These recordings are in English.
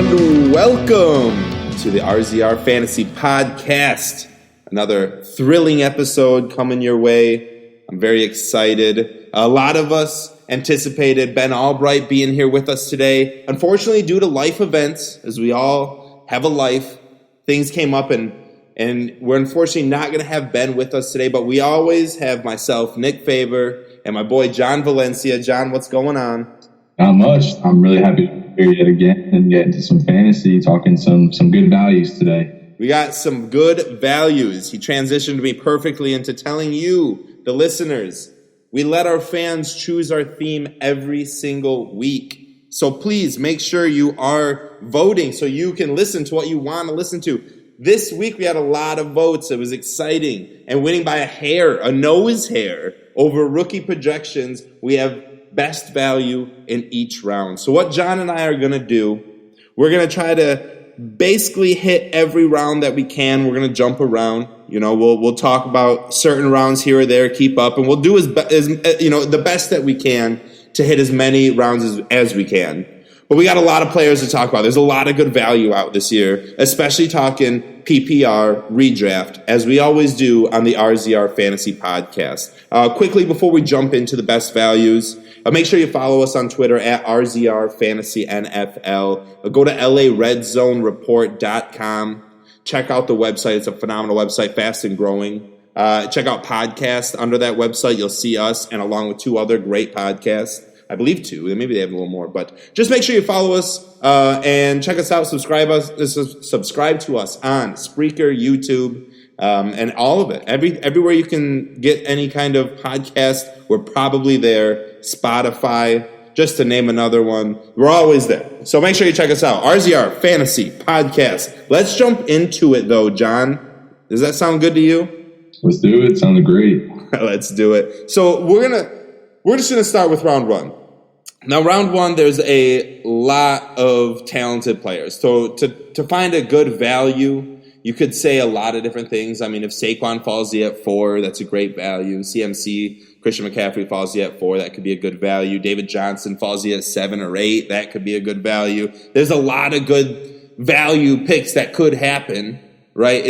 and welcome to the RZR Fantasy Podcast. Another thrilling episode coming your way. I'm very excited. A lot of us anticipated Ben Albright being here with us today. Unfortunately, due to life events, as we all have a life, things came up and we're unfortunately not going to have Ben with us today, but we always have myself, Nick Faber, and my boy Jon Valencia. John, what's going on? Not much. I'm really happy to be here yet again and get into some fantasy, talking some good values today. We got some good values. He transitioned me perfectly into telling you, the listeners, we let our fans choose our theme every single week. So please make sure you are voting so you can listen to what you want to listen to. This week we had a lot of votes. It was exciting. And winning by a nose hair over rookie projections, we have best value in each round. So what John and I are going to do, we're going to try to basically hit every round that we can. We're going to jump around. You know, we'll talk about certain rounds here or there, keep up, and we'll do the best that we can to hit as many rounds as we can. But we got a lot of players to talk about. There's a lot of good value out this year, especially talking PPR redraft, as we always do on the RZR Fantasy Podcast. Quickly, before we jump into the best values, make sure you follow us on Twitter at RZR Fantasy NFL. Go to LARedZoneReport.com. Check out the website. It's a phenomenal website, fast and growing. Check out podcasts under that website. You'll see us and along with two other great podcasts. I believe two. Maybe they have a little more. But just make sure you follow us and check us out. Subscribe to us on Spreaker, YouTube, and all of it. Everywhere you can get any kind of podcast, we're probably there. Spotify, just to name another one. We're always there. So make sure you check us out. RZR Fantasy Podcast. Let's jump into it, though, John. Does that sound good to you? Let's do it. Sounds great. Let's do it. So we're just going to start with round one. Now, round one, there's a lot of talented players. So to find a good value, you could say a lot of different things. I mean, if Saquon falls to you at 4, that's a great value. CMC, Christian McCaffrey falls to you at 4, that could be a good value. David Johnson falls to you at 7 or 8, that could be a good value. There's a lot of good value picks that could happen, right?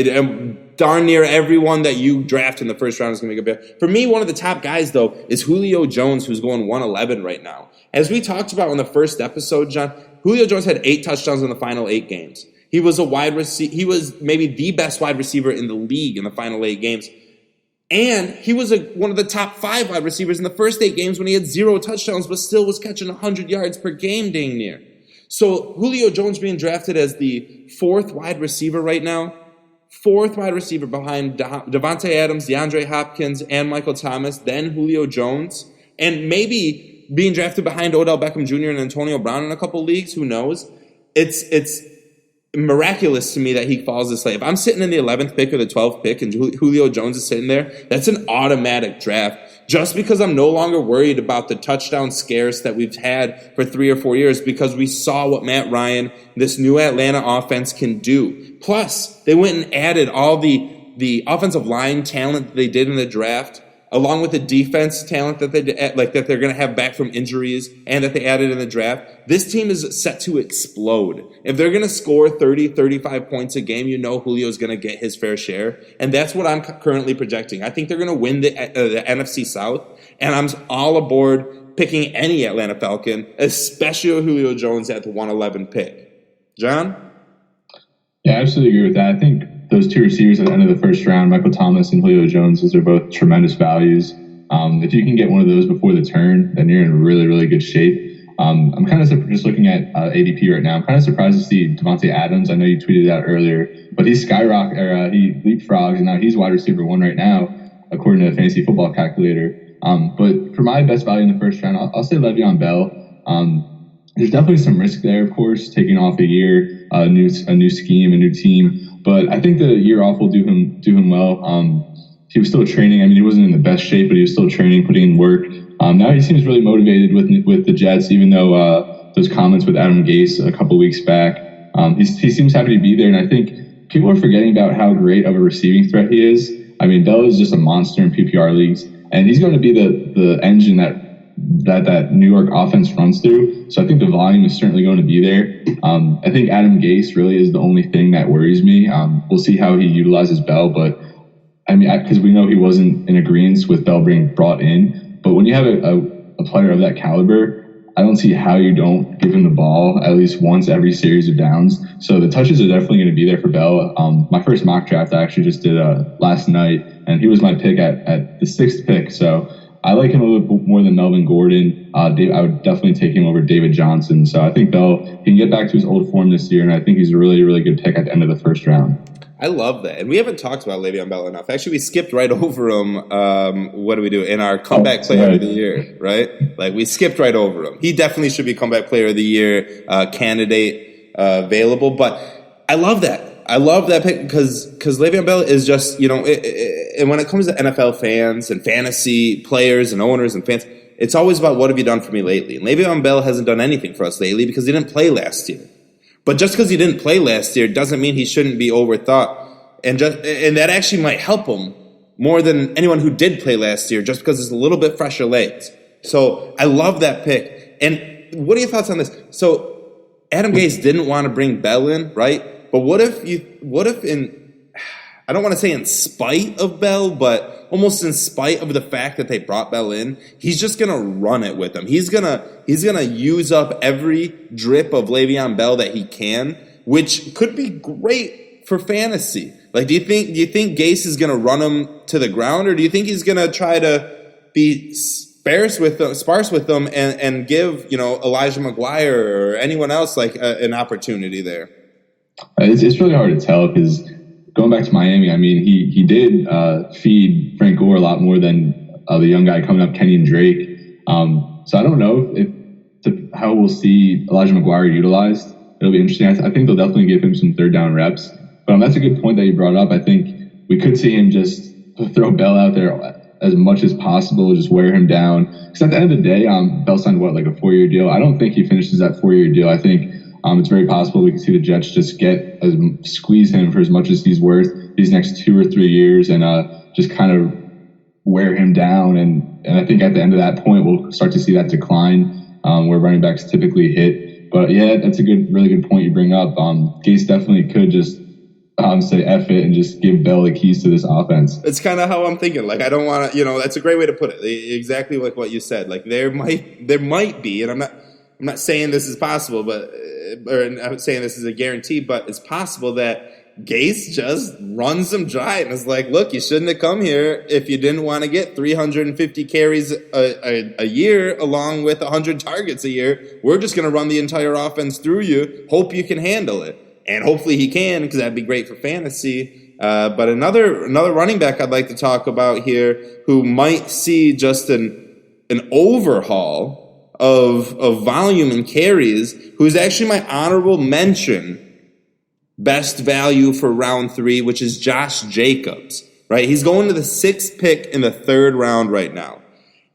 Darn near everyone that you draft in the first round is going to be a good value. For me, one of the top guys, though, is Julio Jones, who's going 111 right now. As we talked about in the first episode, John, Julio Jones had 8 touchdowns in the final 8 games. He was a wide receiver. He was maybe the best wide receiver in the league in the final 8 games. And he was one of the top 5 wide receivers in the first 8 games when he had 0 touchdowns, but still was catching 100 yards per game dang near. So Julio Jones being drafted as the 4th wide receiver right now, 4th wide receiver behind Devontae Adams, DeAndre Hopkins, and Michael Thomas, then Julio Jones, and maybe being drafted behind Odell Beckham Jr. and Antonio Brown in a couple leagues, who knows? It's miraculous to me that he falls this late. If I'm sitting in the 11th pick or the 12th pick and Julio Jones is sitting there, that's an automatic draft. Just because I'm no longer worried about the touchdown scares that we've had for 3 or 4 years, because we saw what Matt Ryan, this new Atlanta offense, can do. Plus, they went and added all the offensive line talent that they did in the draft, along with the defense talent that that they're going to have back from injuries and that they added in the draft. This team is set to explode. If they're going to score 30, 35 points a game, you know Julio's going to get his fair share. And that's what I'm currently projecting. I think they're going to win the NFC South, and I'm all aboard picking any Atlanta Falcon, especially Julio Jones at the 111 pick. John? Yeah, I absolutely agree with that. I think those 2 receivers at the end of the first round, Michael Thomas and Julio Jones, those are both tremendous values. If you can get one of those before the turn, then you're in really, really good shape. I'm kind of just looking at ADP right now. I'm kind of surprised to see Devontae Adams. I know you tweeted that earlier, but he leapfrogs, and now he's wide receiver 1 right now, according to the Fantasy Football Calculator. But for my best value in the first round, I'll say Le'Veon Bell. There's definitely some risk there, of course, taking off a year, a new scheme, a new team. But I think the year off will do him well. He was still training. I mean, he wasn't in the best shape, but he was still training, putting in work. Now he seems really motivated with the Jets, even though those comments with Adam Gase a couple weeks back. He seems happy to be there, and I think people are forgetting about how great of a receiving threat he is. I mean, Bell is just a monster in PPR leagues, and he's going to be the engine that that New York offense runs through. So I think the volume is certainly going to be there. I think Adam Gase really is the only thing that worries me. We'll see how he utilizes Bell, but I mean, because we know he wasn't in agreement with Bell being brought in. But when you have a player of that caliber, I don't see how you don't give him the ball at least once every series of downs. So the touches are definitely going to be there for Bell. My first mock draft I actually just did last night, and he was my pick at the 6th pick. So I like him a little bit more than Melvin Gordon. I would definitely take him over David Johnson. So I think Bell can get back to his old form this year, and I think he's a really, really good pick at the end of the first round. I love that. And we haven't talked about Le'Veon Bell enough. Actually, we skipped right over him. What do we do? In our comeback player of the year, right? Like, we skipped right over him. He definitely should be comeback player of the year candidate available. But I love that. I love that pick because Le'Veon Bell is just, and when it comes to NFL fans and fantasy players and owners and fans, it's always about what have you done for me lately. And Le'Veon Bell hasn't done anything for us lately because he didn't play last year. But just because he didn't play last year doesn't mean he shouldn't be overthought. And that actually might help him more than anyone who did play last year just because it's a little bit fresher legs. So I love that pick. And what are your thoughts on this? So Adam Gase didn't want to bring Bell in, right? But what if I don't want to say in spite of Bell, but almost in spite of the fact that they brought Bell in, he's just gonna run it with them. He's gonna use up every drip of Le'Veon Bell that he can, which could be great for fantasy. Like, do you think Gase is gonna run him to the ground, or do you think he's gonna try to be sparse with them and give Elijah McGuire or anyone else like an opportunity there? It's really hard to tell because going back to Miami, I mean, he did feed Frank Gore a lot more than the young guy coming up, Kenyon Drake. So I don't know how we'll see Elijah McGuire utilized. It'll be interesting. I think they'll definitely give him some third down reps. But that's a good point that you brought up. I think we could see him just throw Bell out there as much as possible, just wear him down. Because at the end of the day, Bell signed like a 4-year deal. I don't think he finishes that 4-year deal. I think it's very possible we can see the Jets just squeeze him for as much as he's worth these next 2 or 3 years and just kind of wear him down. And I think at the end of that point, we'll start to see that decline where running backs typically hit. But yeah, that's a really good point you bring up. Gase definitely could just say F it and just give Bell the keys to this offense. It's kind of how I'm thinking. Like, I don't want to, that's a great way to put it. Exactly like what you said. Like, there might be, and I'm not saying this is possible, or I'm not saying this is a guarantee, but it's possible that Gase just runs them dry and is like, look, you shouldn't have come here if you didn't want to get 350 carries a year along with 100 targets a year. We're just going to run the entire offense through you. Hope you can handle it. And hopefully he can, because that'd be great for fantasy. But another running back I'd like to talk about here who might see just an overhaul of volume and carries, who's actually my honorable mention best value for round 3, which is Josh Jacobs, right? He's going to the 6th pick in the 3rd round right now.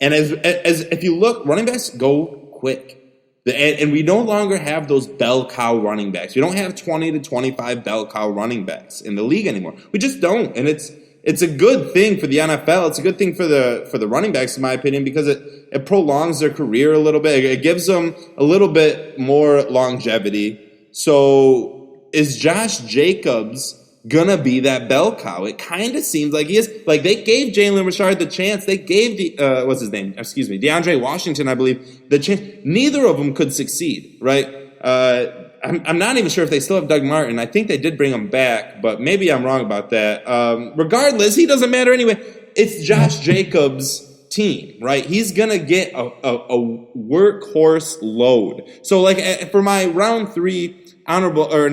And as if you look, running backs go quick. And we no longer have those bell cow running backs. We don't have 20 to 25 bell cow running backs in the league anymore. We just don't. And it's a good thing for the NFL. It's a good thing for the running backs, in my opinion, because it prolongs their career a little bit. It gives them a little bit more longevity. So is Josh Jacobs gonna be that bell cow? It kind of seems like he is. Like, they gave Jalen Richard the chance. They gave DeAndre Washington, I believe, the chance. Neither of them could succeed, right? I'm not even sure if they still have Doug Martin. I think they did bring him back, but maybe I'm wrong about that. Regardless, he doesn't matter anyway. It's Josh Jacobs' team, right? He's gonna get a workhorse load. So, like, for my round 3 not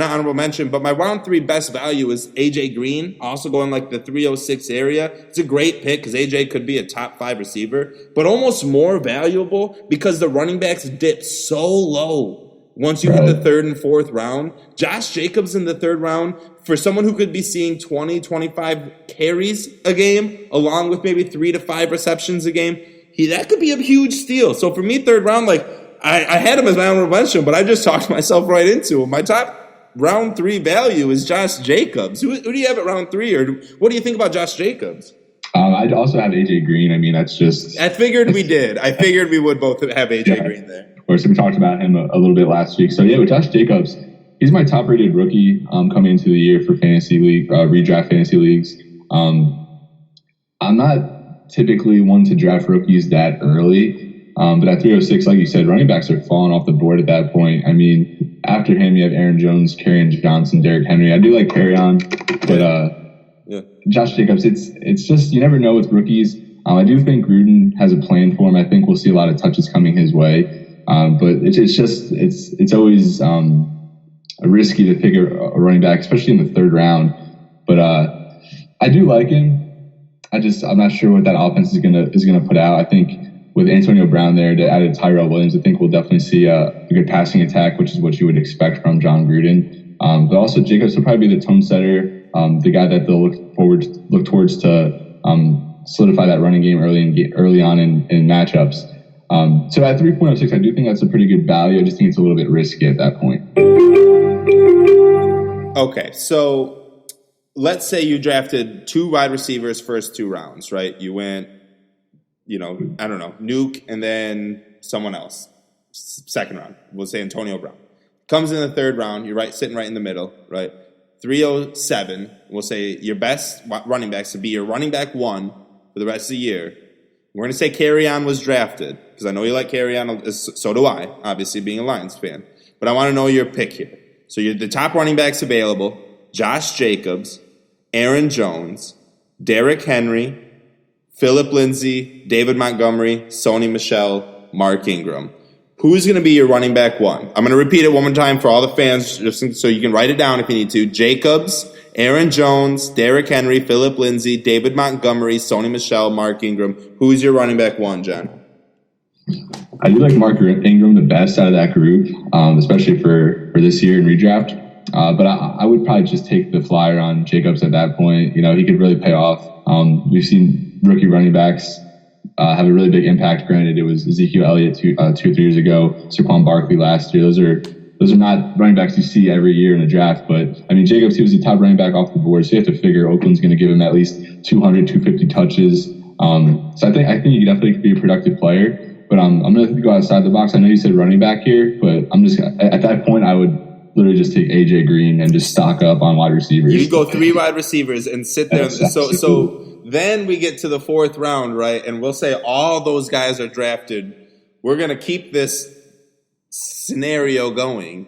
honorable mention, but my round 3 best value is AJ Green, also going like the 306 area. It's a great pick because AJ could be a top 5 receiver, but almost more valuable because the running backs dip so low once you hit the 3rd and 4th round. Josh Jacobs in the 3rd round, for someone who could be seeing 20, 25 carries a game, along with maybe 3 to 5 receptions a game, that could be a huge steal. So for me, 3rd round, like, I had him as my honorable mention, but I just talked myself right into him. My top round 3 value is Josh Jacobs. Who do you have at round 3, or what do you think about Josh Jacobs? I'd also have AJ Green. I mean, that's just. I figured we did. I figured we would both have AJ Green there. Of course, we talked about him a little bit last week. So yeah, with Josh Jacobs, he's my top-rated rookie coming into the year for fantasy league redraft fantasy leagues. I'm not typically one to draft rookies that early, but at 306, like you said, running backs are falling off the board at that point. I mean, after him, you have Aaron Jones, Kerryon Johnson, Derrick Henry. I do like Kerryon, but Josh Jacobs, it's just you never know with rookies. I do think Gruden has a plan for him. I think we'll see a lot of touches coming his way. But it's always risky to pick a running back, especially in the third round. But I do like him. I'm not sure what that offense is gonna put out. I think with Antonio Brown there to add Tyrell Williams, I think we'll definitely see a good passing attack, which is what you would expect from John Gruden. But also Jacobs will probably be the tone setter, the guy that they'll look towards to solidify that running game early on in matchups. So at 3.06, I do think that's a pretty good value. I just think it's a little bit risky at that point. Okay, so let's say you drafted 2 wide receivers first 2 rounds, right? You went, I don't know, Nuke and then someone else. Second round, we'll say Antonio Brown. Comes in the third round, you're sitting right in the middle, right? 307, we'll say your best running backs to be your running back 1 for the rest of the year. We're going to say Kerryon was drafted, because I know you like Kerryon, so do I, obviously being a Lions fan. But I want to know your pick here. So you're the top running backs available: Josh Jacobs, Aaron Jones, Derrick Henry, Phillip Lindsay, David Montgomery, Sony Michel, Mark Ingram. Who's going to be your running back 1? I'm going to repeat it one more time for all the fans, just so you can write it down if you need to. Jacobs, Aaron Jones, Derrick Henry, Phillip Lindsay, David Montgomery, Sony Michel, Mark Ingram. Who's your running back 1, John? I do like Mark Ingram the best out of that group, especially for this year in redraft. But I would probably just take the flyer on Jacobs at that point. He could really pay off. We've seen rookie running backs have a really big impact. Granted, it was Ezekiel Elliott 2 or 3 years ago, Saquon Barkley last year. Those are not running backs you see every year in the draft. But, I mean, Jacobs, he was the top running back off the board. So you have to figure Oakland's going to give him at least 200, 250 touches. So I think he could definitely be a productive player. But I'm going to go outside the box. I know you said running back here, but I'm just at that point I would literally just take AJ Green and just stock up on wide receivers. You go 3 wide receivers and sit there. So then we get to the 4th round, right? And we'll say all those guys are drafted. We're going to keep this scenario going.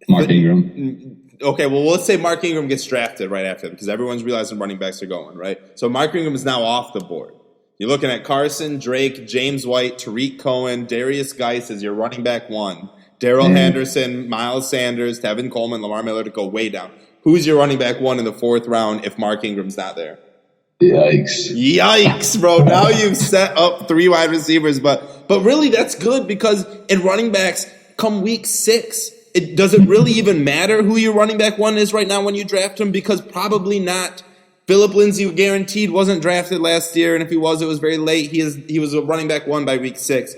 Mark Ingram. Okay, well, let's say Mark Ingram gets drafted right after him because everyone's realizing running backs are going, right? So Mark Ingram is now off the board. You're looking at Carson, Drake, James White, Tariq Cohen, Darius Geis as your running back 1. Darrell Henderson, Miles Sanders, Tevin Coleman, Lamar Miller to go way down. Who's your running back 1 in the 4th round if Mark Ingram's not there? Yikes, bro. Now you've set up 3 wide receivers. But really, that's good because in running backs, come week 6, does it really even matter who your running back 1 is right now when you draft him? Because probably not. Phillip Lindsay guaranteed wasn't drafted last year, and if he was, it was very late. He was a running back 1 by week 6.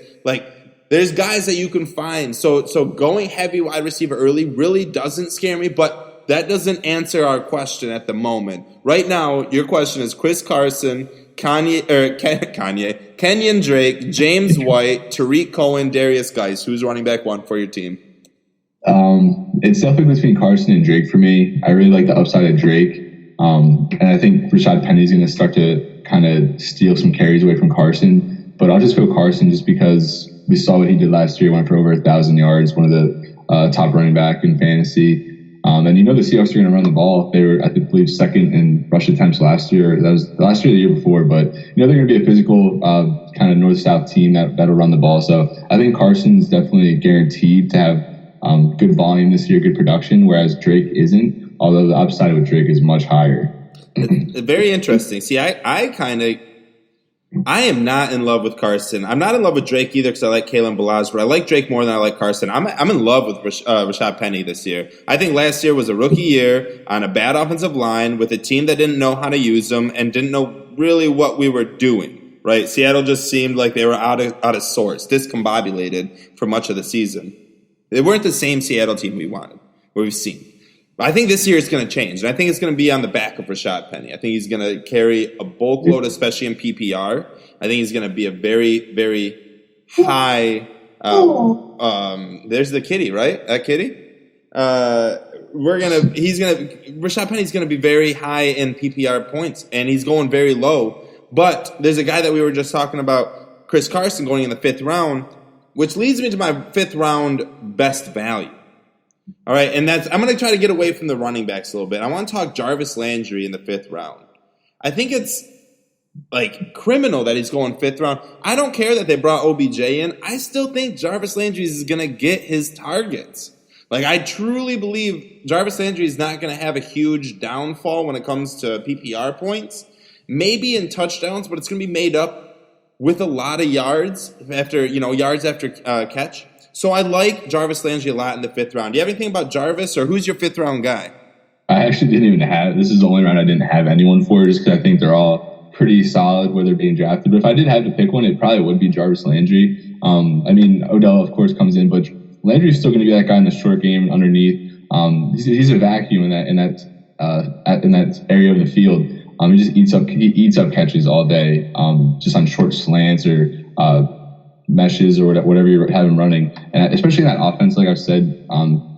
There's guys that you can find. So going heavy wide receiver early really doesn't scare me, but that doesn't answer our question at the moment. Right now, your question is Chris Carson, Kenyon Drake, James White, Tariq Cohen, Darius Geis. Who's running back 1 for your team? It's definitely between Carson and Drake for me. I really like the upside of Drake. And I think Rashad Penny's going to start to kind of steal some carries away from Carson. But I'll just go Carson just because we saw what he did last year. He went for over 1,000 yards, one of the top running back in fantasy. And the Seahawks are going to run the ball. They were, I believe, 2nd in rush attempts last year. That was last year or the year before. But, they're going to be a physical kind of north-south team that'll run the ball. So I think Carson's definitely guaranteed to have good volume this year, good production, whereas Drake isn't. Although the upside with Drake is much higher. Very interesting. See, I am not in love with Carson. I'm not in love with Drake either because I like Kalen Ballage, but I like Drake more than I like Carson. I'm in love with Rashad Penny this year. I think last year was a rookie year on a bad offensive line with a team that didn't know how to use them and didn't know really what we were doing. Right? Seattle just seemed like they were out of sorts, discombobulated for much of the season. They weren't the same Seattle team we've seen. I think this year it's going to change. And I think it's going to be on the back of Rashad Penny. I think he's going to carry a bulk load, especially in PPR. I think he's going to be a very, very high. There's the kitty, right? That kitty. Rashad Penny's going to be very high in PPR points, and he's going very low. But there's a guy that we were just talking about, Chris Carson, going in the 5th round, which leads me to my 5th round best value. All right, and I'm going to try to get away from the running backs a little bit. I want to talk Jarvis Landry in the 5th round. I think it's like criminal that he's going 5th round. I don't care that they brought OBJ in. I still think Jarvis Landry is going to get his targets. Like, I truly believe Jarvis Landry is not going to have a huge downfall when it comes to PPR points. Maybe in touchdowns, but it's going to be made up with a lot of yards after catch. So I like Jarvis Landry a lot in the 5th round. Do you have anything about Jarvis, or who's your 5th round guy? I actually didn't even have – this is the only round I didn't have anyone for, just because I think they're all pretty solid where they're being drafted. But if I did have to pick one, it probably would be Jarvis Landry. Odell, of course, comes in, but Landry's still going to be that guy in the short game underneath. He's a vacuum in that area of the field. He just eats up catches all day, just on short slants or meshes or whatever you have him running. And especially in that offense, like I've said,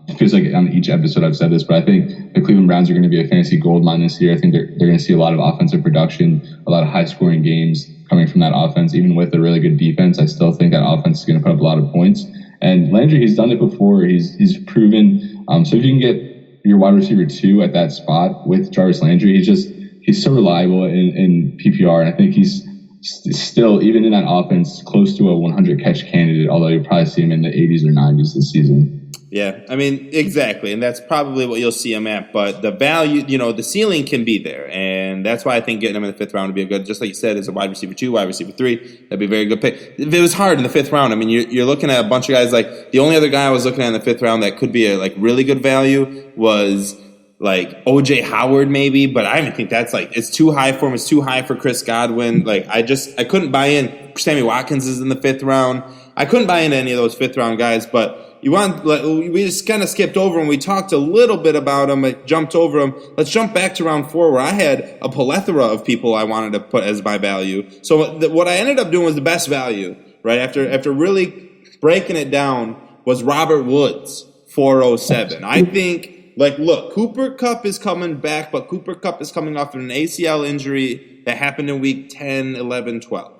it feels like on each episode I've said this, but I think the Cleveland Browns are going to be a fantasy goldmine this year. I think they're going to see a lot of offensive production, a lot of high-scoring games coming from that offense. Even with a really good defense, I still think that offense is going to put up a lot of points. And Landry, he's done it before. He's proven. So if you can get your wide receiver 2 at that spot with Jarvis Landry, he's so reliable in PPR, and I think he's still, even in that offense, close to a 100 catch candidate, although you'll probably see him in the 80s or 90s this season. Yeah, I mean, exactly, and that's probably what you'll see him at, but the value, the ceiling can be there, and that's why I think getting him in the 5th round would be a good, just like you said, as a wide receiver 2, wide receiver 3, that'd be a very good pick. If it was hard in the 5th round, I mean, you're looking at a bunch of guys, like, the only other guy I was looking at in the 5th round that could be a, really good value was like OJ Howard maybe, but I don't think that's it's too high for him. It's too high for Chris Godwin. I couldn't buy in. Sammy Watkins is in the 5th round. I couldn't buy into any of those 5th round guys, but we just kind of skipped over him. We talked a little bit about him. I jumped over him. Let's jump back to round 4 where I had a plethora of people I wanted to put as my value. So what I ended up doing was the best value, right? After really breaking it down was Robert Woods, 407. I think, look, Cooper Kupp is coming back, but Cooper Kupp is coming off of an ACL injury that happened in week 10, 11, 12.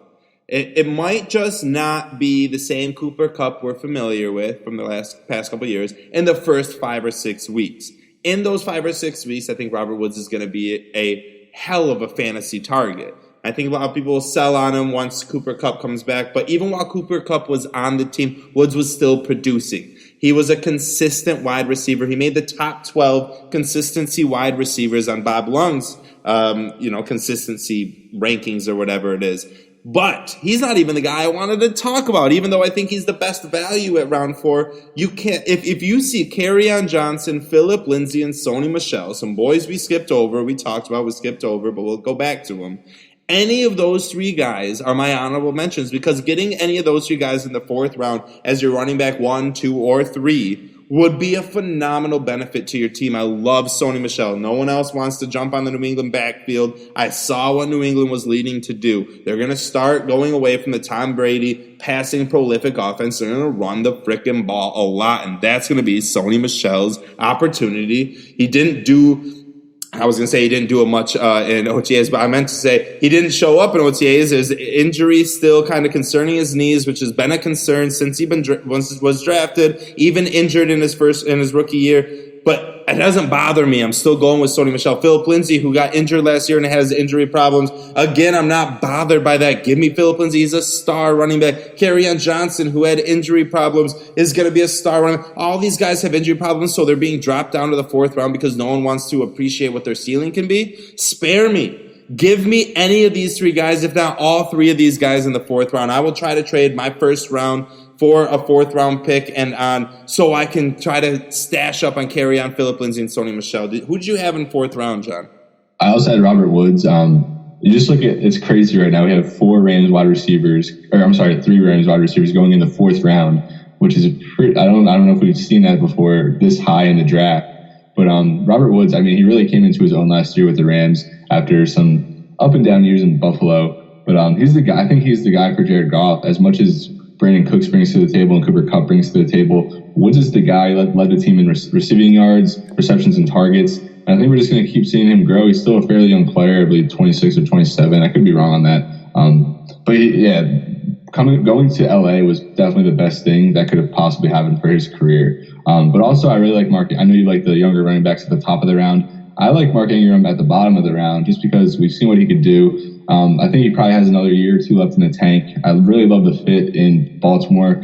It might just not be the same Cooper Kupp we're familiar with from the past couple of years in the first 5 or 6 weeks. In those 5 or 6 weeks, I think Robert Woods is going to be a hell of a fantasy target. I think a lot of people will sell on him once Cooper Kupp comes back, but even while Cooper Kupp was on the team, Woods was still producing. He was a consistent wide receiver. He made the top 12 consistency wide receivers on Bob Lung's, consistency rankings or whatever it is. But he's not even the guy I wanted to talk about, even though I think he's the best value at round 4. You can't if you see Kerryon Johnson, Phillip Lindsay, and Sony Michel, some boys we skipped over, we skipped over, but we'll go back to them. Any of those 3 guys are my honorable mentions, because getting any of those 3 guys in the 4th round as your running back 1, 2, or 3 would be a phenomenal benefit to your team. I love Sony Michel. No one else wants to jump on the New England backfield. I saw what New England was leading to do. They're going to start going away from the Tom Brady passing prolific offense. They're going to run the frickin' ball a lot, and that's going to be Sony Michel's opportunity. He didn't do much in OTAs, but I meant to say he didn't show up in OTAs. His injury still kind of concerning his knees, which has been a concern since he was drafted, even injured in his rookie year. But it doesn't bother me. I'm still going with Sony Michel. Phillip Lindsay, who got injured last year and has injury problems. Again, I'm not bothered by that. Give me Phillip Lindsay. He's a star running back. Kerryon Johnson, who had injury problems, is going to be a star running back. All these guys have injury problems, so they're being dropped down to the 4th round because no one wants to appreciate what their ceiling can be. Spare me. Give me any of these 3 guys, if not all 3 of these guys in the 4th round. I will try to trade my 1st round for a 4th round pick and on, so I can try to stash up on Kerryon, Phillip Lindsay, and Sony Michel. Who'd you have in 4th round, John? I also had Robert Woods. You just look at, it's crazy right now. We have 3 Rams wide receivers going in the 4th round, which is I don't know if we've seen that before this high in the draft. But Robert Woods, I mean, he really came into his own last year with the Rams after some up and down years in Buffalo. But he's the guy. I think he's the guy for Jared Goff. As much as Brandon Cooks brings to the table and Cooper Kupp brings to the table, Woods is the guy who led the team in receiving yards, receptions, and targets. And I think we're just going to keep seeing him grow. He's still a fairly young player, I believe 26 or 27. I could be wrong on that. Going to LA was definitely the best thing that could have possibly happened for his career. But also, I really like Mark. I know you like the younger running backs at the top of the round. I like Mark Ingram at the bottom of the round just because we've seen what he could do. I think he probably has another year or two left in the tank. I really love the fit in Baltimore.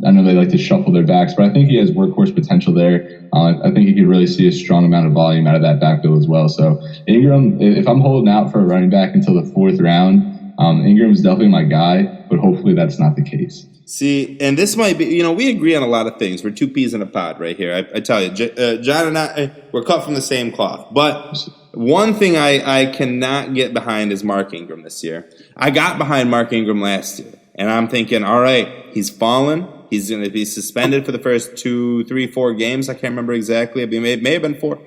I know they like to shuffle their backs, but I think he has workhorse potential there. I think he could really see a strong amount of volume out of that backfield as well. So Ingram, if I'm holding out for a running back until the fourth round, Ingram is definitely my guy, but hopefully that's not the case. See, and this might be, we agree on a lot of things. We're two peas in a pod right here. I tell you, John and I, we're cut from the same cloth. But one thing I cannot get behind is Mark Ingram this year. I got behind Mark Ingram last year, and I'm thinking, all right, he's fallen. He's going to be suspended for the first 2, 3, 4 games. I can't remember exactly. It may have been 4.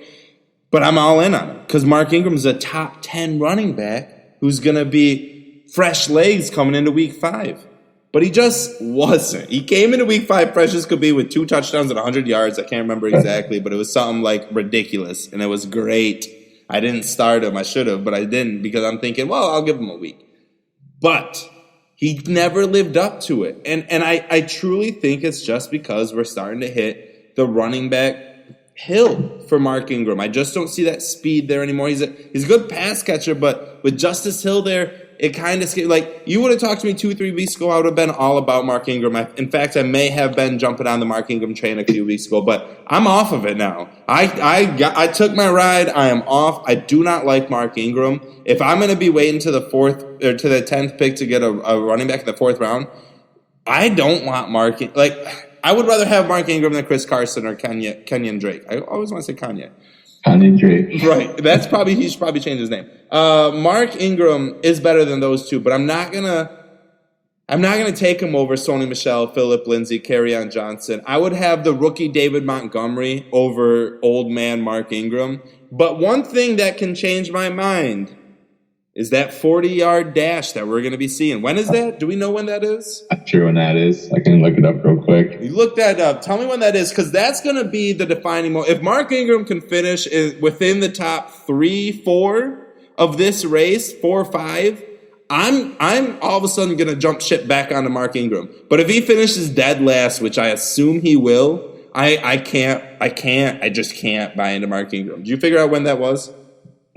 But I'm all in on it because Mark Ingram's a top 10 running back who's going to be fresh legs coming into week 5. But he just wasn't. He came into week 5 fresh as could be with 2 touchdowns and 100 yards. I can't remember exactly, but it was something like ridiculous, and it was great. I didn't start him. I should have, but I didn't because I'm thinking, well, I'll give him a week. But he never lived up to it. And I truly think it's just because we're starting to hit the running back hill for Mark Ingram. I just don't see that speed there anymore. He's a good pass catcher, but with Justice Hill there, it kind of scared. Like, you would have talked to me 2 or 3 weeks ago, I would have been all about Mark Ingram. In fact, I may have been jumping on the Mark Ingram train a few weeks ago, but I'm off of it now. I took my ride. I am off. I do not like Mark Ingram. If I'm going to be waiting to the 4th or to the 10th pick to get a running back in the 4th round, I don't want Mark. Like, I would rather have Mark Ingram than Chris Carson or Kenyon Drake. I always want to say Kanye. Kanye Drake. Right. He should probably change his name. Mark Ingram is better than those two, but I'm not gonna take him over Sony Michel, Phillip Lindsay, Kerryon Johnson. I would have the rookie David Montgomery over old man Mark Ingram. But one thing that can change my mind is that 40-yard dash that we're going to be seeing. When is that? Do we know when that is? Not sure when that is. I can look it up real quick. You look that up. Tell me when that is, because that's going to be the defining moment. If Mark Ingram can finish within the top 3, 4 of this race, 4 or 5, I'm all of a sudden going to jump ship back onto Mark Ingram. But if he finishes dead last, which I assume he will, I just can't buy into Mark Ingram. Did you figure out when that was?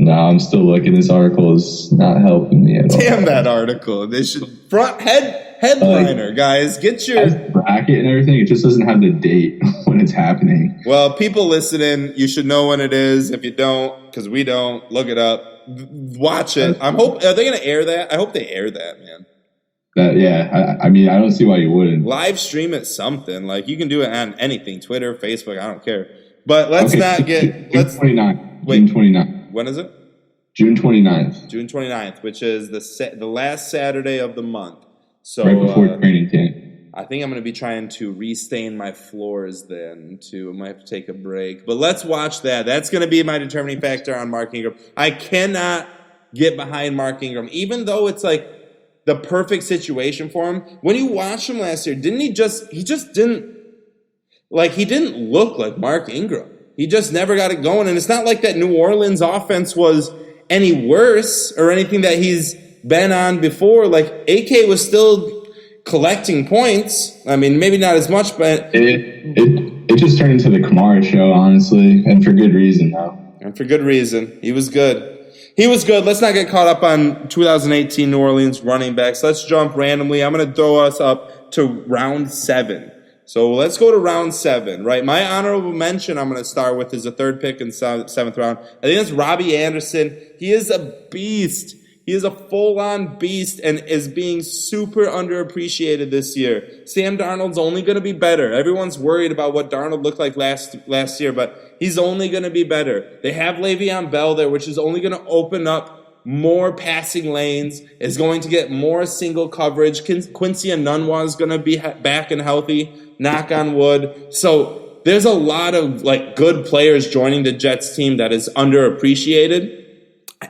No, I'm still looking. This article is not helping me at all. Damn that article. They should headliner, guys. Get your bracket and everything. It just doesn't have the date when it's happening. Well, people listening, you should know when it is. If you don't, because we don't, look it up. Watch it. Are they going to air that? I hope they air that, man. I mean, I don't see why you wouldn't. Live stream it something. Like, you can do it on anything. Twitter, Facebook, I don't care. But let's not get... June 29th. Wait, June 29th. When is it? June 29th. June 29th, which is the last Saturday of the month. So right before training camp. I think I'm going to be trying to restain my floors then, too. I might have to take a break. But let's watch that. That's going to be my determining factor on Mark Ingram. I cannot get behind Mark Ingram, even though it's like the perfect situation for him. When you watched him last year, he didn't look like Mark Ingram. He just never got it going. And it's not like that New Orleans offense was any worse or anything that he's been on before. Like, AK was still collecting points. I mean, maybe not as much, but... It just turned into the Kamara show, honestly. And for good reason, though. And for good reason. He was good. Let's not get caught up on 2018 New Orleans running backs. Let's jump randomly. I'm going to throw us up to round 7. So let's go to round 7, right? My honorable mention I'm going to start with is the 3rd pick in 7th round. I think it's Robbie Anderson. He is a beast. He is a full-on beast and is being super underappreciated this year. Sam Darnold's only going to be better. Everyone's worried about what Darnold looked like last year, but he's only going to be better. They have Le'Veon Bell there, which is only going to open up more passing lanes, is going to get more single coverage. Quincy Enunwa is going to be back and healthy. Knock on wood. So there's a lot of like good players joining the Jets team that is underappreciated.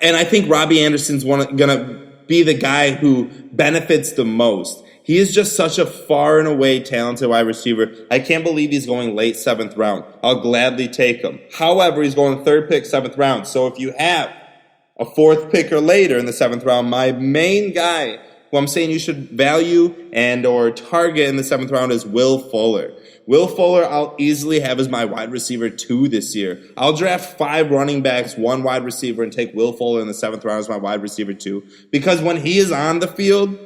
And I think Robbie Anderson's going to be the guy who benefits the most. He is just such a far and away talented wide receiver. I can't believe he's going late 7th round. I'll gladly take him. However, he's going 3rd pick, 7th round. So if you have a 4th pick or later in the 7th round, my main guy who I'm saying you should value and or target in the 7th round is Will Fuller. Will Fuller, I'll easily have as my wide receiver 2 this year. I'll draft 5 running backs, 1 wide receiver, and take Will Fuller in the 7th round as my wide receiver 2. Because when he is on the field,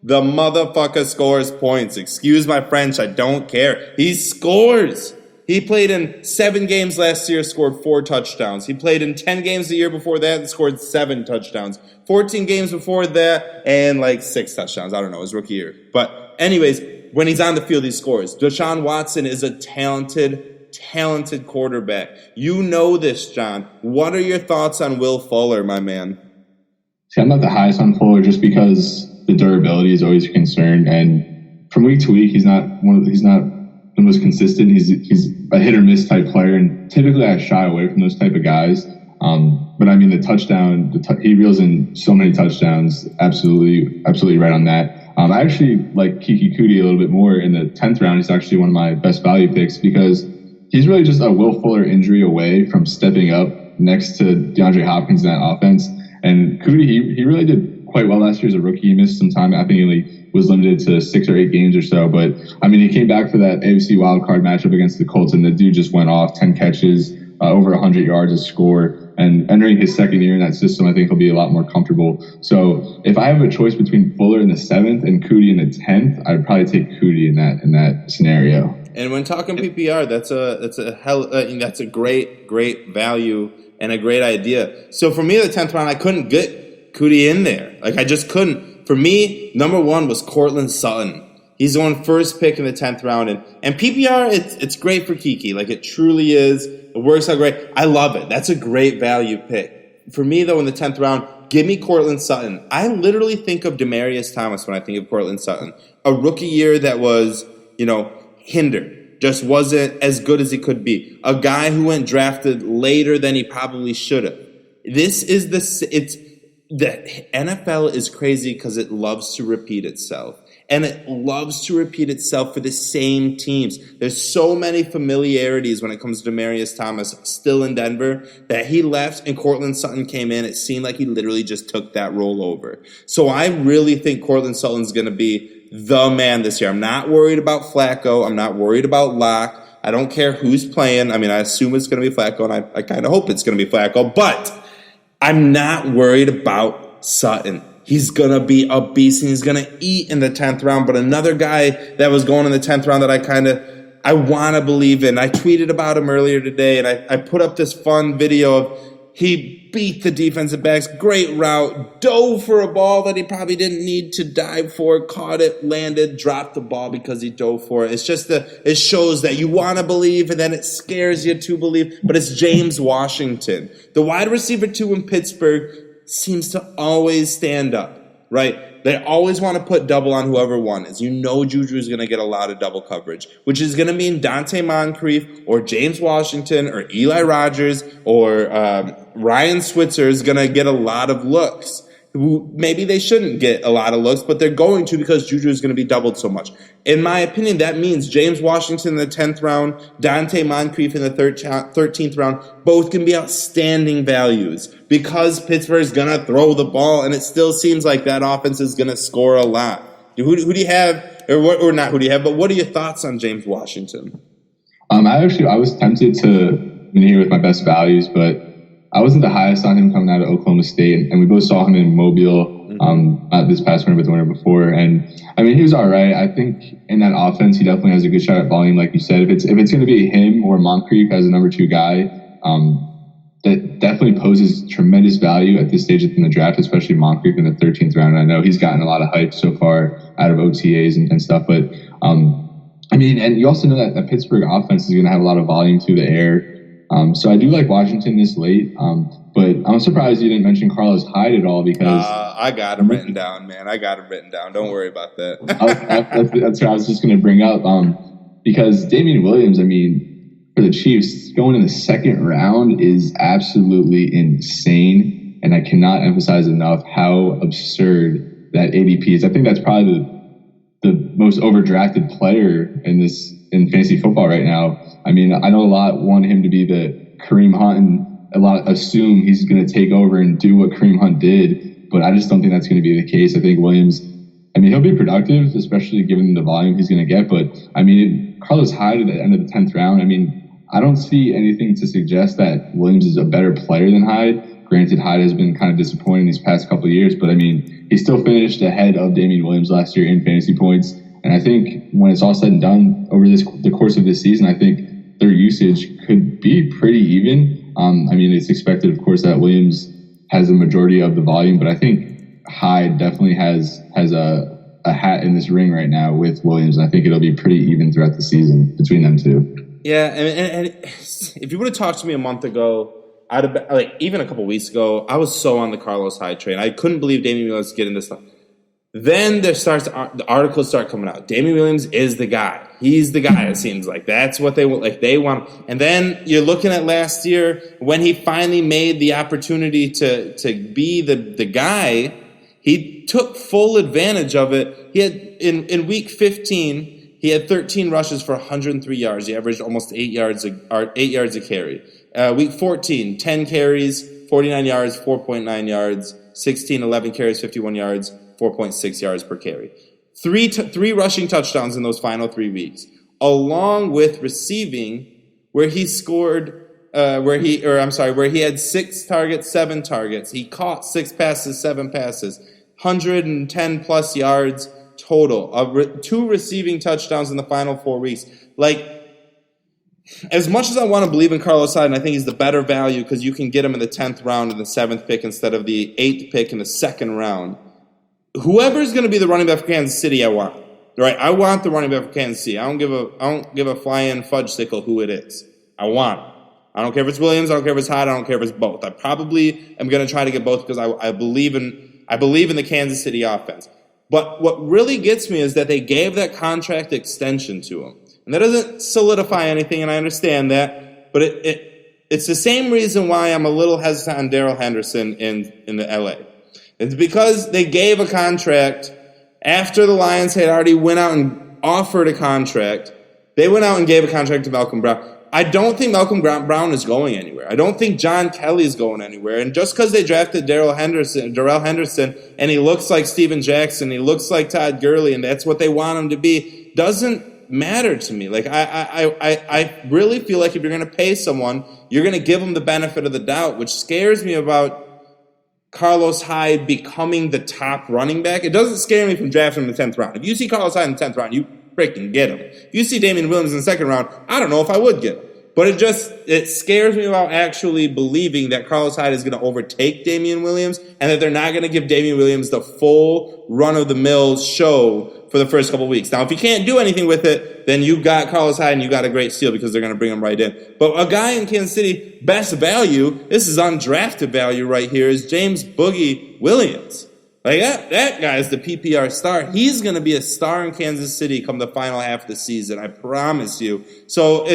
the motherfucker scores points. Excuse my French, I don't care. He scores. He played in 7 games last year, scored 4 touchdowns. He played in 10 games the year before that and scored 7 touchdowns. 14 games before that and like 6 touchdowns. I don't know, his rookie year. But anyways, when he's on the field, he scores. Deshaun Watson is a talented quarterback. You know this, John. What are your thoughts on Will Fuller, my man? See, I'm not the highest on Fuller just because the durability is always a concern. And from week to week, he's not the most consistent. He's a hit or miss type player, and typically I shy away from those type of guys. But I mean, the touchdown, he reels in so many touchdowns. Absolutely right on that. I actually like Kiki Kuti a little bit more in the 10th round. He's actually one of my best value picks because he's really just a Will Fuller injury away from stepping up next to DeAndre Hopkins in that offense. And Kuti, he really did quite well last year as a rookie. He missed some time. I think he was limited to 6 or 8 games or so. But, I mean, he came back for that AFC wildcard matchup against the Colts, and the dude just went off, 10 catches, over 100 yards a score. And entering his 2nd year in that system, I think he'll be a lot more comfortable. So if I have a choice between Fuller in the 7th and Kuti in the 10th, I'd probably take Kuti in that scenario. And when talking PPR, that's a great value and a great idea. So for me, the 10th round, I couldn't get Kuti in there. Like, I just couldn't. For me, number 1 was Cortland Sutton. He's going 1st pick in the 10th round. And PPR, it's great for Kiki. Like, it truly is. It works out great. I love it. That's a great value pick. For me, though, in the 10th round, give me Cortland Sutton. I literally think of Demaryius Thomas when I think of Cortland Sutton. A rookie year that was, hindered. Just wasn't as good as he could be. A guy who went drafted later than he probably should have. The NFL is crazy because it loves to repeat itself. And it loves to repeat itself for the same teams. There's so many familiarities when it comes to Demaryius Thomas still in Denver that he left and Cortland Sutton came in. It seemed like he literally just took that role over. So I really think Cortland Sutton's going to be the man this year. I'm not worried about Flacco. I'm not worried about Locke. I don't care who's playing. I mean, I assume it's going to be Flacco, and I kind of hope it's going to be Flacco. But I'm not worried about Sutton. He's going to be a beast, and he's going to eat in the 10th round. But another guy that was going in the 10th round that I want to believe in. I tweeted about him earlier today, and I put up this fun video of he beat the defensive backs. Great route. Dove for a ball that he probably didn't need to dive for. Caught it, landed, dropped the ball because he dove for it. It's just it shows that you want to believe, and then it scares you to believe. But it's James Washington. The wide receiver 2 in Pittsburgh seems to always stand up, right? They always want to put double on whoever one is. You know Juju is going to get a lot of double coverage, which is going to mean Dante Moncrief or James Washington or Eli Rogers or Ryan Switzer is going to get a lot of looks. Maybe they shouldn't get a lot of looks, but they're going to because Juju is going to be doubled so much. In my opinion, that means James Washington in the 10th round, Dante Moncrief in the 13th round, both can be outstanding values because Pittsburgh is going to throw the ball, and it still seems like that offense is going to score a lot. Who do you have, or not who do you have, but what are your thoughts on James Washington? I was tempted to be here with my best values, but I wasn't the highest on him coming out of Oklahoma State, and we both saw him in Mobile not this past winter, but the winter before. And I mean, he was all right. I think in that offense, he definitely has a good shot at volume, like you said. If it's going to be him or Moncrief as a number 2 guy, that definitely poses tremendous value at this stage in the draft, especially Moncrief in the 13th round. I know he's gotten a lot of hype so far out of OTAs and stuff, but I mean, and you also know that the Pittsburgh offense is going to have a lot of volume through the air. So I do like Washington this late, but I'm surprised you didn't mention Carlos Hyde at all because I got him written down, man. I got him written down. Don't worry about that. That's what I was just going to bring up because Damian Williams, I mean, for the Chiefs, going in the second round is absolutely insane. And I cannot emphasize enough how absurd that ADP is. I think that's probably the most overdrafted player in fantasy football right now. I mean, I know a lot want him to be the Kareem Hunt, and a lot assume he's going to take over and do what Kareem Hunt did, but I just don't think that's going to be the case. I think Williams, I mean, he'll be productive, especially given the volume he's going to get, but I mean, Carlos Hyde at the end of the 10th round, I mean, I don't see anything to suggest that Williams is a better player than Hyde. Granted, Hyde has been kind of disappointing these past couple of years, but I mean, he still finished ahead of Damian Williams last year in fantasy points. And I think when it's all said and done over the course of this season, I think their usage could be pretty even. I mean, it's expected, of course, that Williams has a majority of the volume, but I think Hyde definitely has a hat in this ring right now with Williams. And I think it'll be pretty even throughout the season between them two. Yeah, and if you would have talked to me a month ago, I'd have been, like, even a couple weeks ago, I was so on the Carlos Hyde train. I couldn't believe Damian Williams was getting this stuff. Then the articles start coming out. Damian Williams is the guy. He's the guy, it seems like. That's what they want. And then you're looking at last year when he finally made the opportunity to be the guy, he took full advantage of it. He had in week 15, he had 13 rushes for 103 yards. He averaged almost 8 yards a carry. Week 14, 10 carries, 49 yards, 4.9 yards. 16, 11 carries, 51 yards, 4.6 yards per carry. Three rushing touchdowns in those final 3 weeks, along with receiving, where he had 6 targets, 7 targets. He caught 6 passes, 7 passes, 110 plus yards total. 2 receiving touchdowns in the final 4 weeks. Like, as much as I want to believe in Carlos Hyde, and I think he's the better value because you can get him in the 10th round and the 7th pick instead of the 8th pick in the 2nd round. Whoever's going to be the running back for Kansas City, I want. Right? I want the running back for Kansas City. I don't give a flying fudge sickle who it is. I want it. I don't care if it's Williams. I don't care if it's Hyde. I don't care if it's both. I probably am going to try to get both because I believe in the Kansas City offense. But what really gets me is that they gave that contract extension to him. And that doesn't solidify anything, and I understand that. But it's the same reason why I'm a little hesitant on Darrell Henderson in the LA. It's because they gave a contract after the Lions had already went out and offered a contract. They went out and gave a contract to Malcolm Brown. I don't think Malcolm Brown is going anywhere. I don't think John Kelly is going anywhere. And just because they drafted Darrell Henderson, and he looks like Steven Jackson, he looks like Todd Gurley, and that's what they want him to be, doesn't matter to me. Like, I really feel like if you're going to pay someone, you're going to give them the benefit of the doubt, which scares me about Carlos Hyde becoming the top running back. It doesn't scare me from drafting him in the 10th round. If you see Carlos Hyde in the 10th round, you freaking get him. If you see Damian Williams in the 2nd round, I don't know if I would get him. But it scares me about actually believing that Carlos Hyde is going to overtake Damian Williams and that they're not going to give Damian Williams the full run-of-the-mill show for the first couple of weeks. Now, if you can't do anything with it, then you got Carlos Hyde and you got a great steal because they're going to bring him right in. But a guy in Kansas City, best value, this is undrafted value right here, is James Boogie Williams. Like, that guy is the PPR star. He's going to be a star in Kansas City come the final half of the season, I promise you. So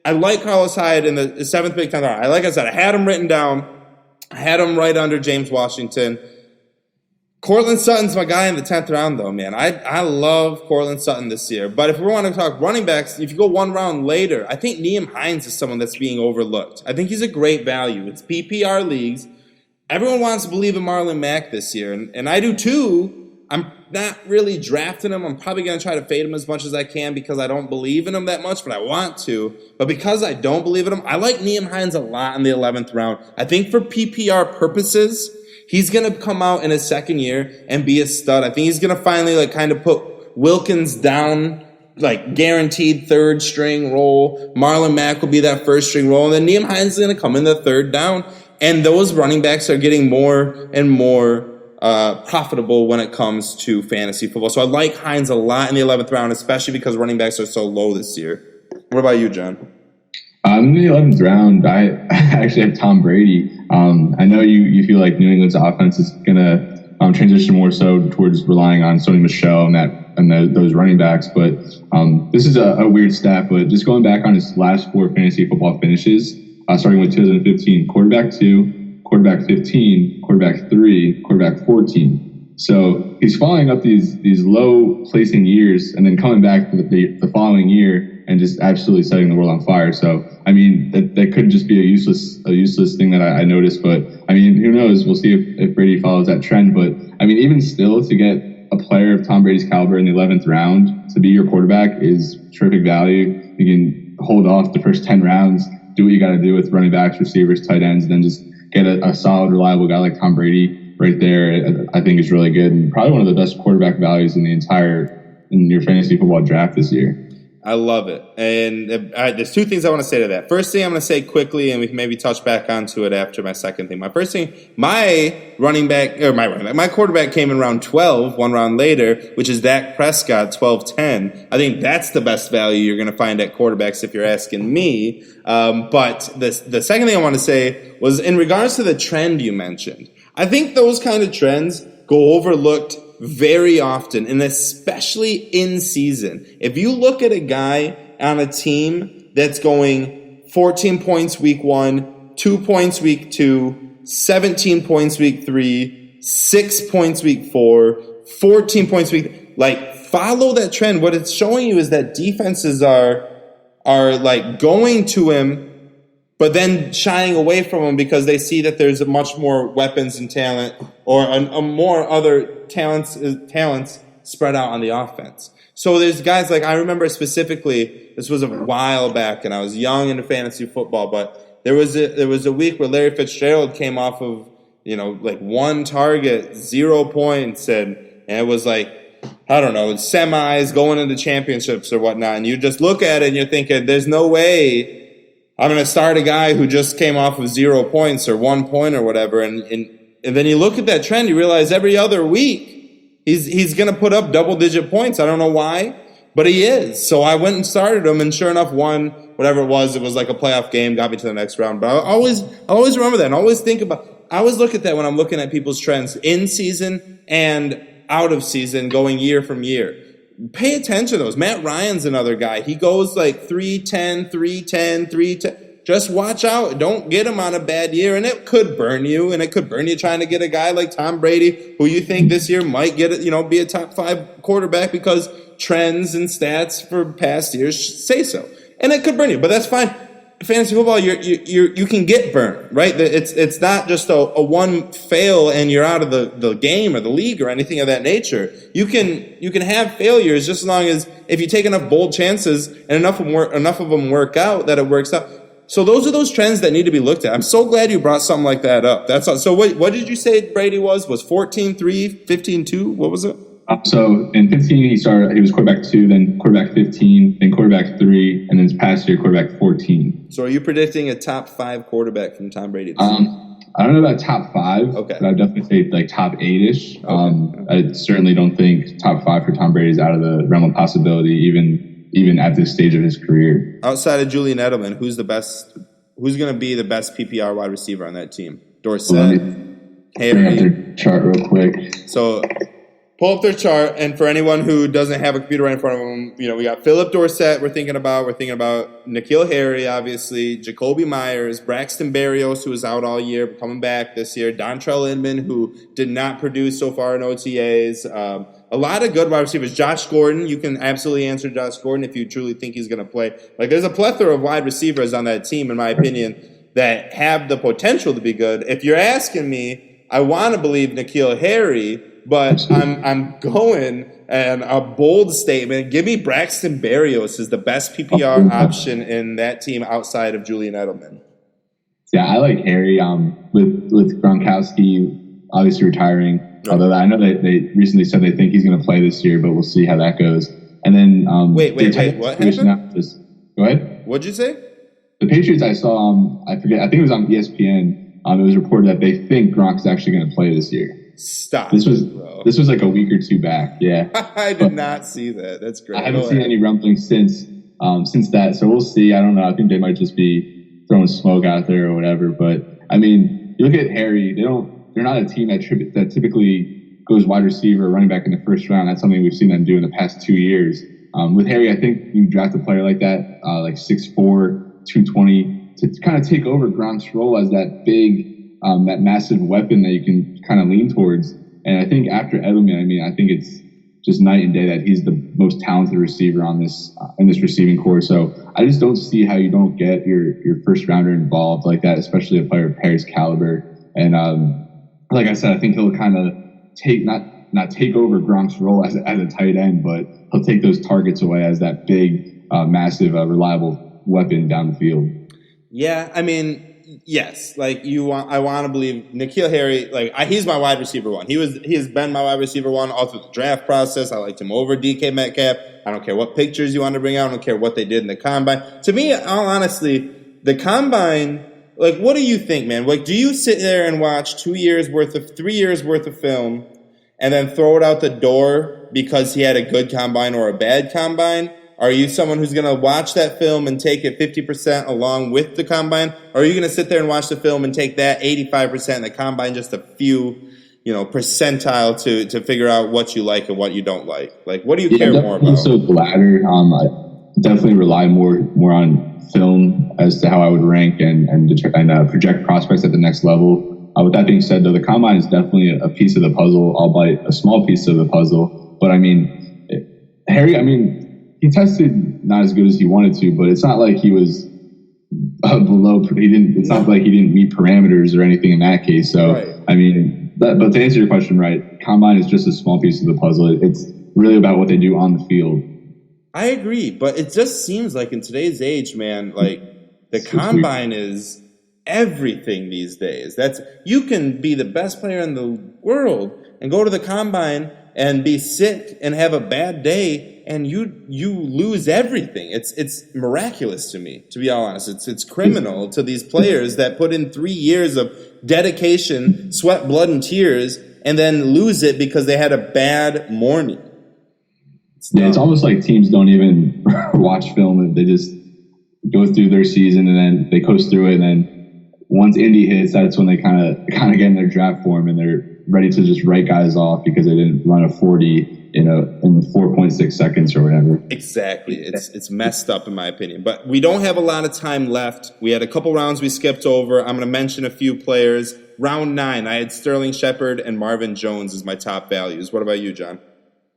I like Carlos Hyde in the 7th pick, 10th round. Like I said, I had him written down. I had him right under James Washington. Cortland Sutton's my guy in the 10th round, though, man. I love Cortland Sutton this year. But if we want to talk running backs, if you go one round later, I think Nyheim Hines is someone that's being overlooked. I think he's a great value. It's PPR leagues. Everyone wants to believe in Marlon Mack this year, and I do too. I'm not really drafting him. I'm probably going to try to fade him as much as I can because I don't believe in him that much, but I want to. But because I don't believe in him, I like Nyheim Hines a lot in the 11th round. I think for PPR purposes, he's going to come out in his 2nd year and be a stud. I think he's going to finally kind of put Wilkins down, guaranteed 3rd string role. Marlon Mack will be that 1st string role. And then Nyheim Hines is going to come in the 3rd down. And those running backs are getting more and more profitable when it comes to fantasy football. So I like Hines a lot in the 11th round, especially because running backs are so low this year. What about you, John? In the 11th round, I actually have Tom Brady. I know you feel like New England's offense is going to transition more so towards relying on Sony Michel and that and those running backs. But this is a weird stat, but just going back on his last 4 fantasy football finishes, starting with 2015, quarterback 2, quarterback 15, quarterback 3, quarterback 14. So he's following up these low placing years and then coming back the following year and just absolutely setting the world on fire. So, I mean, that could just be a useless thing that I noticed. But, I mean, who knows? We'll see if Brady follows that trend. But, I mean, even still, to get a player of Tom Brady's caliber in the 11th round to be your quarterback is terrific value. You can hold off the first 10 rounds, do what you got to do with running backs, receivers, tight ends, and then just get a solid, reliable guy like Tom Brady right there. I think is really good and probably one of the best quarterback values in your fantasy football draft this year. I love it. And there's 2 things I want to say to that. First thing I'm going to say quickly, and we can maybe touch back onto it after my second thing. My first thing, my quarterback came in round 12, 1 round later, which is Dak Prescott, 12-10. I think that's the best value you're going to find at quarterbacks if you're asking me. But the second thing I want to say was in regards to the trend you mentioned. I think those kind of trends go overlooked very often, and especially in season. If you look at a guy on a team that's going 14 points week 1, 2 points week 2, 17 points week 3, 6 points week 4, 14 points week, like follow that trend. What it's showing you is that defenses are like going to him, but then shying away from him because they see that there's much more weapons and talent or a more other talents spread out on the offense. So there's guys like, I remember specifically, this was a while back and I was young into fantasy football, but there was a week where Larry Fitzgerald came off of, like 1 target, 0 points, and it was like, I don't know, semis going into championships or whatnot. And you just look at it and you're thinking, there's no way I'm going to start a guy who just came off of 0 points or 1 point or whatever. And then you look at that trend, you realize every other week he's going to put up double-digit points. I don't know why, but he is. So I went and started him, and sure enough, won whatever it was. It was like a playoff game, got me to the next round. But I always remember that, and I always look at that when I'm looking at people's trends in season and out of season, going year from year. Pay attention to those. Matt Ryan's another guy. He goes like 3-10, 3-10, 3-10. Just watch out. Don't get him on a bad year, and it could burn you, trying to get a guy like Tom Brady, who you think this year might get it, be a top 5 quarterback because trends and stats for past years say so. And it could burn you, but that's fine. Fantasy football, you can get burned, right? It's not just a one fail and you're out of the game or the league or anything of that nature. You can have failures just as long as if you take enough bold chances and enough of them work out that it works out. So those are those trends that need to be looked at. I'm so glad you brought something like that up. That's all. So what did you say Brady was 14-3, 15-2? What was it? So in 15, he was quarterback 2, then quarterback 15, then quarterback 3, and then this past year, quarterback 14. So are you predicting a top 5 quarterback from Tom Brady? I don't know about top 5, okay, but I'd definitely say like top 8-ish. Okay. I certainly don't think top 5 for Tom Brady is out of the realm of possibility, even at this stage of his career. Outside of Julian Edelman, who's going to be the best PPR wide receiver on that team? Dorsett, bring up their chart real quick. So pull up their chart, and for anyone who doesn't have a computer right in front of them, we got Philip Dorsett we're thinking about N'Keal Harry, obviously, Jacoby Myers, Braxton Berrios, who was out all year, coming back this year, Dontrell Inman, who did not produce so far in OTAs, a lot of good wide receivers. Josh Gordon, you can absolutely answer Josh Gordon if you truly think he's going to play. Like, there's a plethora of wide receivers on that team, in my opinion, that have the potential to be good. If you're asking me, I want to believe N'Keal Harry, but I'm going and a bold statement. Give me Braxton Berrios as the best PPR option in that team outside of Julian Edelman. Yeah, I like Harry. With Gronkowski obviously retiring, although I know they recently said they think he's going to play this year, but we'll see how that goes. And then wait, what happened? Go ahead. What'd you say? The Patriots, I saw. I forget. I think it was on ESPN. It was reported that they think Gronk's actually going to play this year. Stop. This was like a week or 2 back. Yeah, I did not see that. That's great. I haven't seen any rumblings since that. So we'll see. I don't know. I think they might just be throwing smoke out there or whatever. But I mean, you look at Harry. They're not a team that typically goes wide receiver, running back in the first round. That's something we've seen them do in the past 2 years. With Harry, I think you draft a player like that, like 6'4", 220, to kind of take over Gronk's role as that big, that massive weapon that you can kind of lean towards. And I think after Edelman, I mean, I think it's just night and day that he's the most talented receiver on this in this receiving core. So I just don't see how you don't get your first rounder involved like that, especially a player of Harry's caliber. And like I said, I think he'll kind of take not take over Gronk's role as a tight end, but he'll take those targets away as that big, massive, reliable weapon down the field. Yeah, I mean, yes. Like I want to believe N'Keal Harry. Like he's my wide receiver one. He has been my wide receiver one all through the draft process. I liked him over DK Metcalf. I don't care what pictures you want to bring out. I don't care what they did in the combine. To me, all honestly, the combine. Like, what do you think, man? Like, do you sit there and watch 3 years worth of film, and then throw it out the door because he had a good combine or a bad combine? Are you someone who's going to watch that film and take it 50% along with the combine? Or are you going to sit there and watch the film and take that 85% and the combine just a few, percentile to figure out what you like and what you don't like? Like, what do you care more about? So the latter. I definitely rely more on film as to how I would rank and project prospects at the next level. With that being said, though, the combine is definitely a piece of the puzzle, albeit a small piece of the puzzle. But I mean, Harry, he tested not as good as he wanted to, but it's not like he was below. It's not like he didn't meet parameters or anything in that case. So, right. I mean, but to answer your question, right, combine is just a small piece of the puzzle. It's really about what they do on the field. I agree, but it just seems like in today's age, man, like the combine is everything these days. You can be the best player in the world and go to the combine and be sick and have a bad day, and you lose everything. It's miraculous to me, to be all honest. It's criminal to these players that put in 3 years of dedication, sweat, blood, and tears, and then lose it because they had a bad morning. It's almost like teams don't even watch film, and they just go through their season and then they coast through it, and then once Indy hits, that's when they kind of get in their draft form and they're ready to just write guys off because they didn't run a 40 in 4.6 seconds or whatever. Exactly. It's messed up in my opinion. But we don't have a lot of time left. We had a couple rounds we skipped over. I'm going to mention a few players. Round 9, I had Sterling Shepard and Marvin Jones as my top values. What about you, John?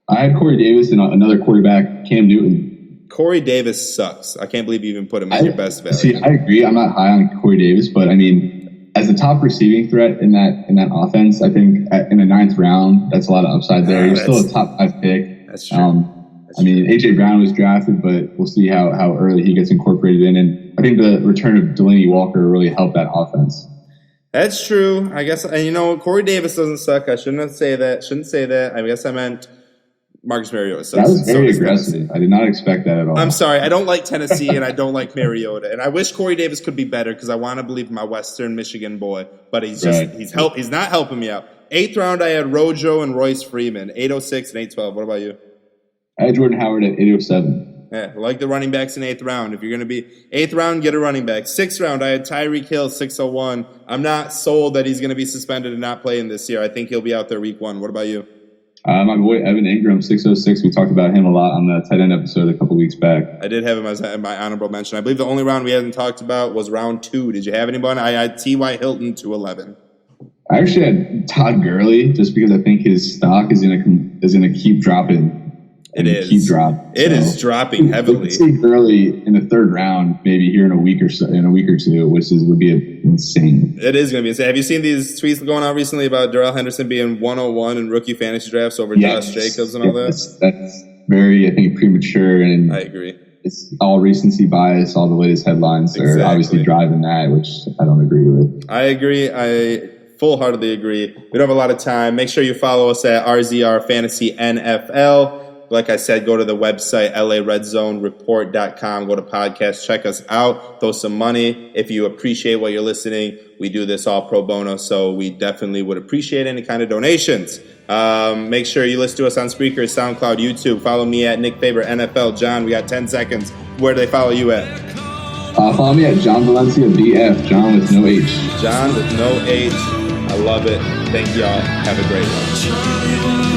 I had Corey Davis and another quarterback, Cam Newton. Corey Davis sucks. I can't believe you even put him as your best value. See, I agree. I'm not high on Corey Davis, but I mean, as a top receiving threat in that offense, I think in the 9th round, that's a lot of upside there. You're still a top 5 pick. That's true. A.J. Brown was drafted, but we'll see how early he gets incorporated in. And I think the return of Delaney Walker really helped that offense. That's true. I guess, and Corey Davis doesn't suck. I shouldn't say that. I guess I meant Marcus Mariota. That was very aggressive. I did not expect that at all. I'm sorry. I don't like Tennessee and I don't like Mariota. And I wish Corey Davis could be better because I want to believe in my Western Michigan boy. But he's not helping me out. 8th round, I had Rojo and Royce Freeman. 806 and 812. What about you? I had Jordan Howard at 807. Yeah, I like the running backs in 8th round. If you're going to be 8th round, get a running back. 6th round, I had Tyreek Hill, 601. I'm not sold that he's going to be suspended and not playing this year. I think he'll be out there week 1. What about you? My boy Evan Ingram, 606. We talked about him a lot on the tight end episode a couple weeks back. I did have him as my honorable mention. I believe the only round we hadn't talked about was round 2. Did you have anyone? I had T.Y. Hilton, 211. I actually had Todd Gurley just because I think his stock is going to keep dropping. It is. It is dropping heavily. Let's see Gurley in the 3rd round, maybe here in a week or two, which would be insane. It is going to be insane. Have you seen these tweets going on recently about Darrell Henderson being 101 in rookie fantasy drafts over Josh Jacobs and all that? That's very, I think, premature, and I agree. It's all recency bias. All the latest headlines are obviously driving that, which I don't agree with. I agree. I full-heartedly agree. We don't have a lot of time. Make sure you follow us at RZR Fantasy NFL. Like I said, go to the website, LARedZoneReport.com. Go to podcast. Check us out. Throw some money. If you appreciate what you're listening, we do this all pro bono, so we definitely would appreciate any kind of donations. Make sure you listen to us on Spreaker, SoundCloud, YouTube. Follow me at Nick Faber NFL. John, we got 10 seconds. Where do they follow you at? Follow me at Jon Valencia BF. John with no H. John with no H. I love it. Thank y'all. Have a great one.